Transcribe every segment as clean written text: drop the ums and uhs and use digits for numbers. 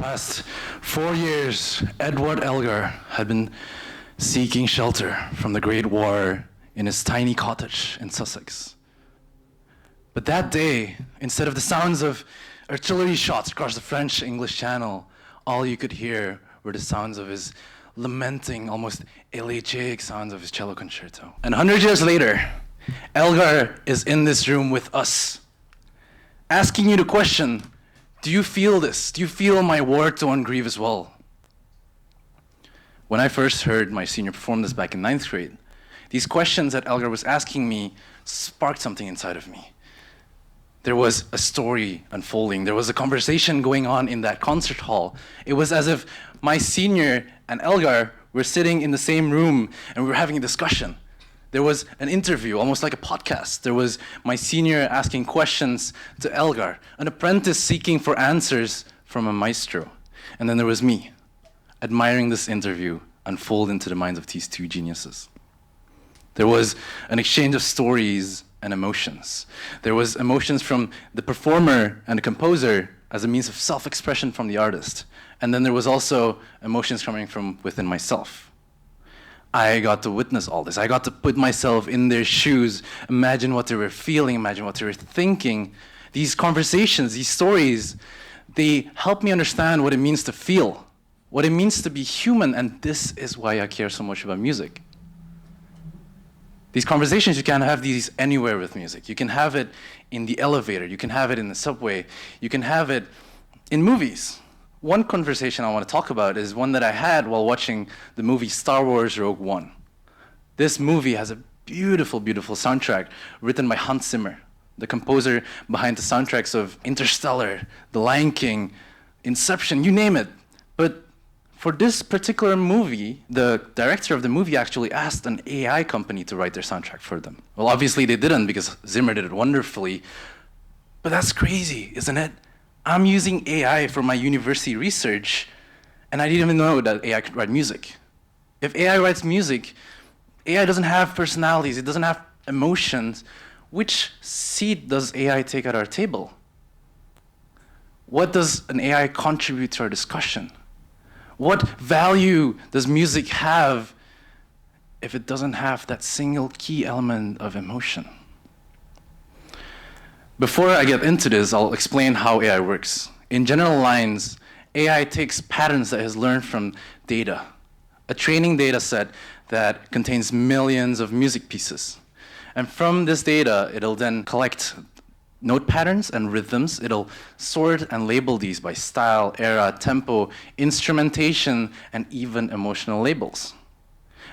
past 4 years, Edward Elgar had been seeking shelter from the Great War in his tiny cottage in Sussex. But that day, instead of the sounds of artillery shots across the French-English Channel, all you could hear were the sounds of his lamenting, almost elegiac sounds of his cello concerto. And 100 years later, Elgar is in this room with us, asking you the question, do you feel this? Do you feel my war-torn grief as well? When I first heard my senior perform this back in 9th grade, these questions that Elgar was asking me sparked something inside of me. There was a story unfolding. There was a conversation going on in that concert hall. It was as if my senior and Elgar were sitting in the same room and we were having a discussion. There was an interview, almost like a podcast. There was my senior asking questions to Elgar, an apprentice seeking for answers from a maestro. And then there was me, admiring this interview unfold into the minds of these two geniuses. There was an exchange of stories and emotions. There was emotions from the performer and the composer as a means of self-expression from the artist. And then there was also emotions coming from within myself. I got to witness all this. I got to put myself in their shoes, imagine what they were feeling, imagine what they were thinking. These conversations, these stories, they help me understand what it means to feel, what it means to be human, and this is why I care so much about music. These conversations, you can have these anywhere with music. You can have it in the elevator, you can have it in the subway, you can have it in movies. One conversation I want to talk about is one that I had while watching the movie Star Wars Rogue One. This movie has a beautiful, beautiful soundtrack written by Hans Zimmer, the composer behind the soundtracks of Interstellar, The Lion King, Inception, you name it. But for this particular movie, the director of the movie actually asked an AI company to write their soundtrack for them. Well, obviously they didn't because Zimmer did it wonderfully, but that's crazy, isn't it? I'm using AI for my university research, and I didn't even know that AI could write music. If AI writes music, AI doesn't have personalities, it doesn't have emotions. Which seat does AI take at our table? What does an AI contribute to our discussion? What value does music have if it doesn't have that single key element of emotion? Before I get into this, I'll explain how AI works. In general lines, AI takes patterns that it has learned from data, a training data set that contains millions of music pieces. And from this data, it'll then collect note patterns and rhythms. It'll sort and label these by style, era, tempo, instrumentation, and even emotional labels.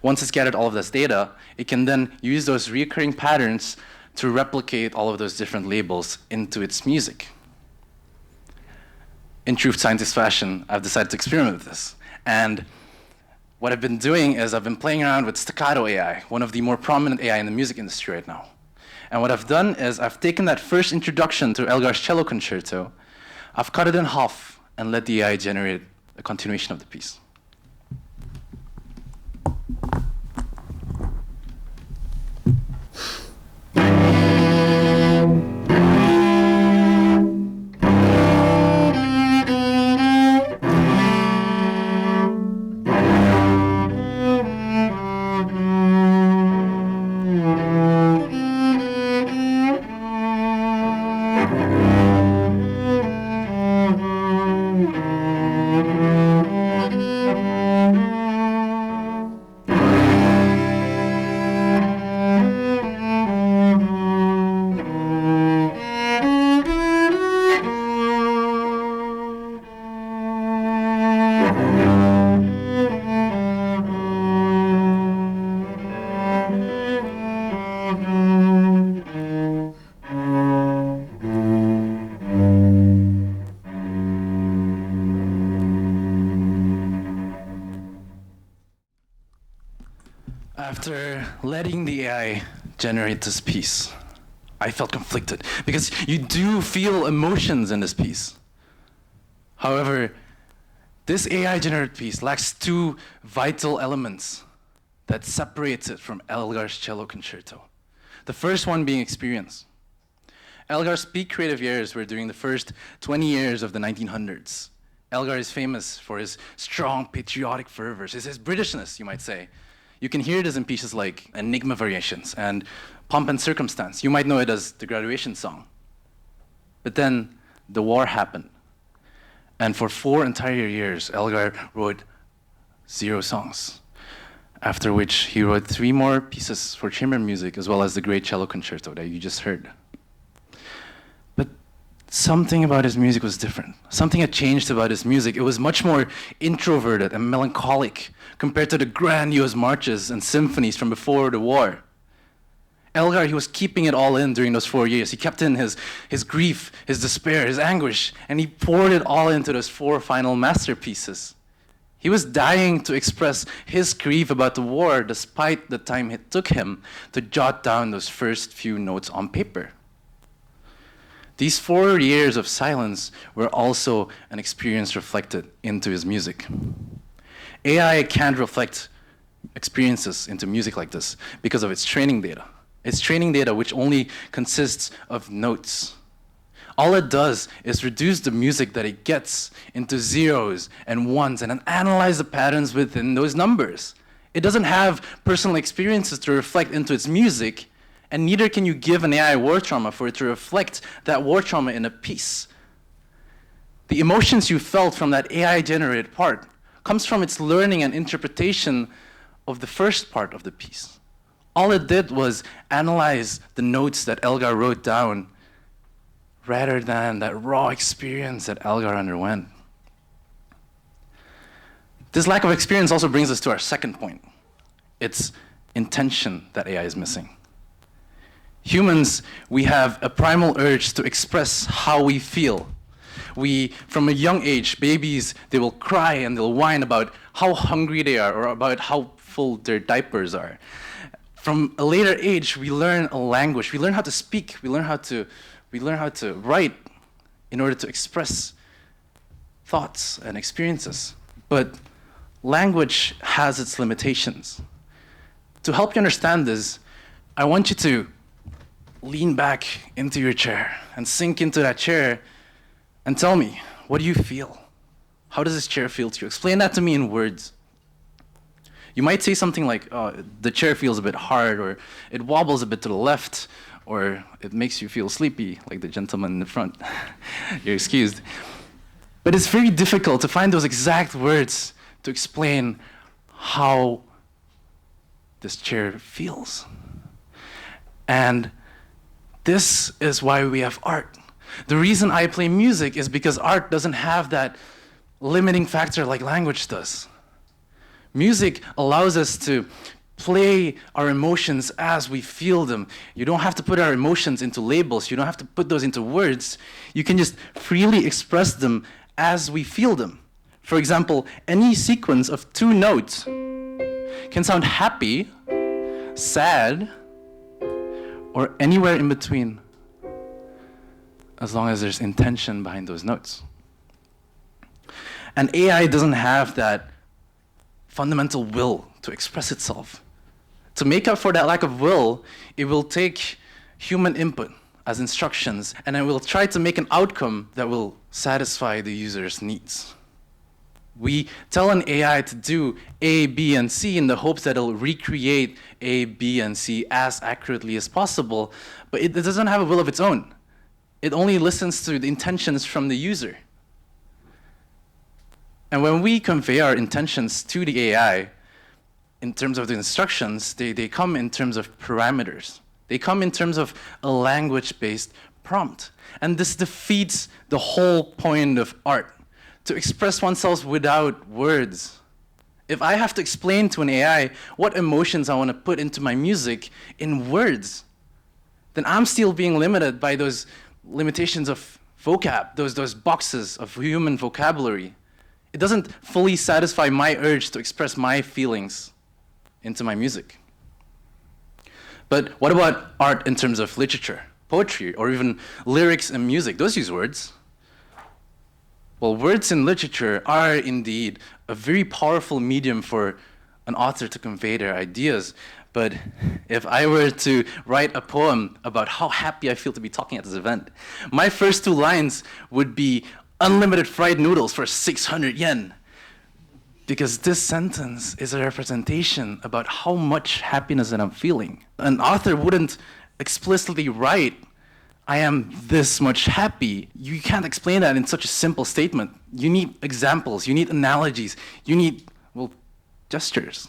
Once it's gathered all of this data, it can then use those recurring patterns to replicate all of those different labels into its music. In true scientist fashion, I've decided to experiment with this. And what I've been doing is I've been playing around with Staccato AI, one of the more prominent AI in the music industry right now. And what I've done is I've taken that first introduction to Elgar's cello concerto, I've cut it in half and let the AI generate a continuation of the piece. After letting the AI generate this piece, I felt conflicted because you do feel emotions in this piece. However, this AI-generated piece lacks two vital elements that separates it from Elgar's cello concerto. The first one being experience. Elgar's peak creative years were during the first 20 years of the 1900s. Elgar is famous for his strong patriotic fervors, his Britishness, you might say. You can hear it in pieces like Enigma Variations and Pomp and Circumstance. You might know it as the graduation song. But then the war happened. And for 4 entire years, Elgar wrote 0 songs. After which he wrote 3 more pieces for chamber music, as well as the great cello concerto that you just heard. But something about his music was different. Something had changed about his music. It was much more introverted and melancholic compared to the grandiose marches and symphonies from before the war. Elgar, he was keeping it all in during those 4 years. He kept in his grief, his despair, his anguish, and he poured it all into those 4 final masterpieces. He was dying to express his grief about the war despite the time it took him to jot down those first few notes on paper. These 4 years of silence were also an experience reflected into his music. AI can't reflect experiences into music like this because of its training data. It's training data which only consists of notes. All it does is reduce the music that it gets into zeros and ones and then analyze the patterns within those numbers. It doesn't have personal experiences to reflect into its music, and neither can you give an AI war trauma for it to reflect that war trauma in a piece. The emotions you felt from that AI-generated part comes from its learning and interpretation of the first part of the piece. All it did was analyze the notes that Elgar wrote down rather than that raw experience that Elgar underwent. This lack of experience also brings us to our second point. It's intention that AI is missing. Humans, we have a primal urge to express how we feel. From a young age, babies, they will cry and they'll whine about how hungry they are or about how full their diapers are. From a later age, we learn a language. We learn how to speak. We learn how to write in order to express thoughts and experiences. But language has its limitations. To help you understand this, I want you to lean back into your chair and sink into that chair and tell me, what do you feel? How does this chair feel to you? Explain that to me in words. You might say something like, oh, the chair feels a bit hard, or it wobbles a bit to the left, or it makes you feel sleepy, like the gentleman in the front. You're excused. But it's very difficult to find those exact words to explain how this chair feels. And this is why we have art. The reason I play music is because art doesn't have that limiting factor like language does. Music allows us to play our emotions as we feel them. You don't have to put our emotions into labels. You don't have to put those into words. You can just freely express them as we feel them. For example, any sequence of 2 notes can sound happy, sad, or anywhere in between, as long as there's intention behind those notes. And AI doesn't have that fundamental will to express itself. To make up for that lack of will, it will take human input as instructions, and it will try to make an outcome that will satisfy the user's needs. We tell an AI to do A, B, and C in the hopes that it'll recreate A, B, and C as accurately as possible, but it doesn't have a will of its own. It only listens to the intentions from the user. And when we convey our intentions to the AI, in terms of the instructions, they come in terms of parameters. They come in terms of a language-based prompt. And this defeats the whole point of art, to express oneself without words. If I have to explain to an AI what emotions I want to put into my music in words, then I'm still being limited by those limitations of vocab, those boxes of human vocabulary. It doesn't fully satisfy my urge to express my feelings into my music. But what about art in terms of literature, poetry, or even lyrics and music? Those use words. Well, words in literature are indeed a very powerful medium for an author to convey their ideas. But if I were to write a poem about how happy I feel to be talking at this event, my first 2 lines would be unlimited fried noodles for 600 yen. Because this sentence is a representation about how much happiness that I'm feeling. An author wouldn't explicitly write, I am this much happy. You can't explain that in such a simple statement. You need examples, you need analogies, you need, well, gestures.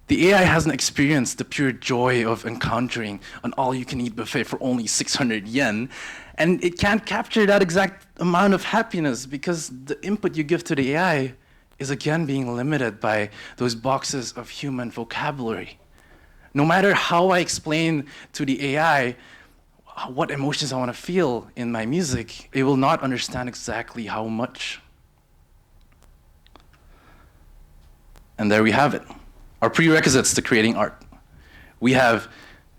The AI hasn't experienced the pure joy of encountering an all-you-can-eat buffet for only 600 yen, and it can't capture that exact amount of happiness because the input you give to the AI is again being limited by those boxes of human vocabulary. No matter how I explain to the AI what emotions I want to feel in my music, it will not understand exactly how much. And there we have it. Our prerequisites to creating art. We have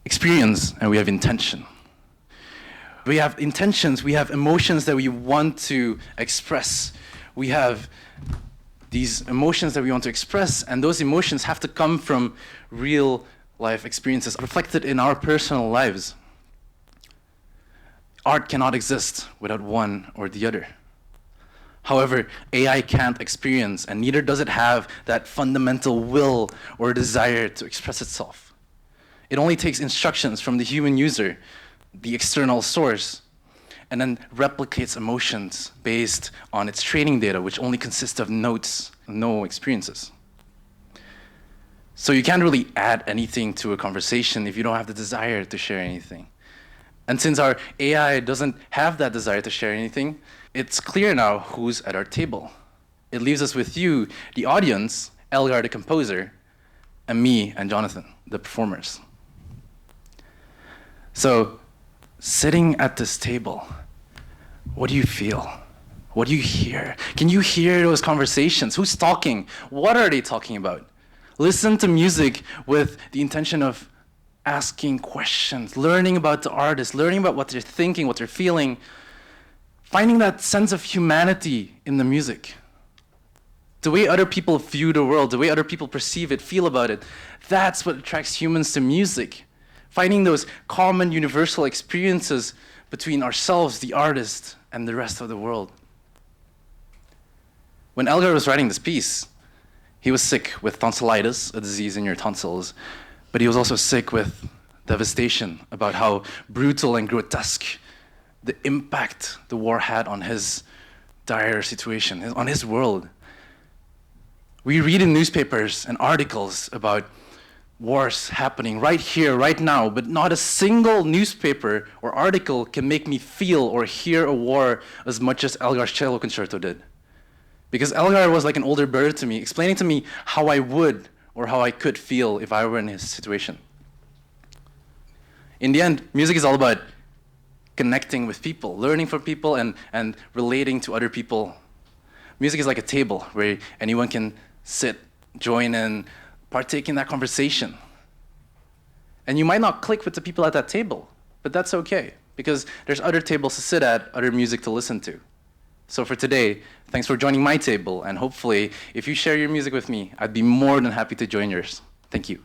experience and we have intention. We have intentions, we have emotions that we want to express. We have these emotions that we want to express, and those emotions have to come from real life experiences reflected in our personal lives. Art cannot exist without one or the other. However, AI can't experience, and neither does it have that fundamental will or desire to express itself. It only takes instructions from the human user, the external source, and then replicates emotions based on its training data, which only consists of notes, no experiences. So you can't really add anything to a conversation if you don't have the desire to share anything. And since our AI doesn't have that desire to share anything, it's clear now who's at our table. It leaves us with you, the audience, Elgar, the composer, and me and Jonathan, the performers. So, sitting at this table, what do you feel? What do you hear? Can you hear those conversations? Who's talking? What are they talking about? Listen to music with the intention of asking questions, learning about the artist, learning about what they're thinking, what they're feeling, finding that sense of humanity in the music. The way other people view the world, the way other people perceive it, feel about it, that's what attracts humans to music. Finding those common universal experiences between ourselves, the artist, and the rest of the world. When Elgar was writing this piece, he was sick with tonsillitis, a disease in your tonsils, but he was also sick with devastation about how brutal and grotesque the impact the war had on his dire situation, on his world. We read in newspapers and articles about wars happening right here, right now, but not a single newspaper or article can make me feel or hear a war as much as Elgar's cello concerto did. Because Elgar was like an older brother to me, explaining to me how I would or how I could feel if I were in his situation. In the end, music is all about connecting with people, learning from people, and relating to other people. Music is like a table where anyone can sit, join in, partake in that conversation. And you might not click with the people at that table, but that's okay, because there's other tables to sit at, other music to listen to. So for today, thanks for joining my table, and hopefully, if you share your music with me, I'd be more than happy to join yours. Thank you.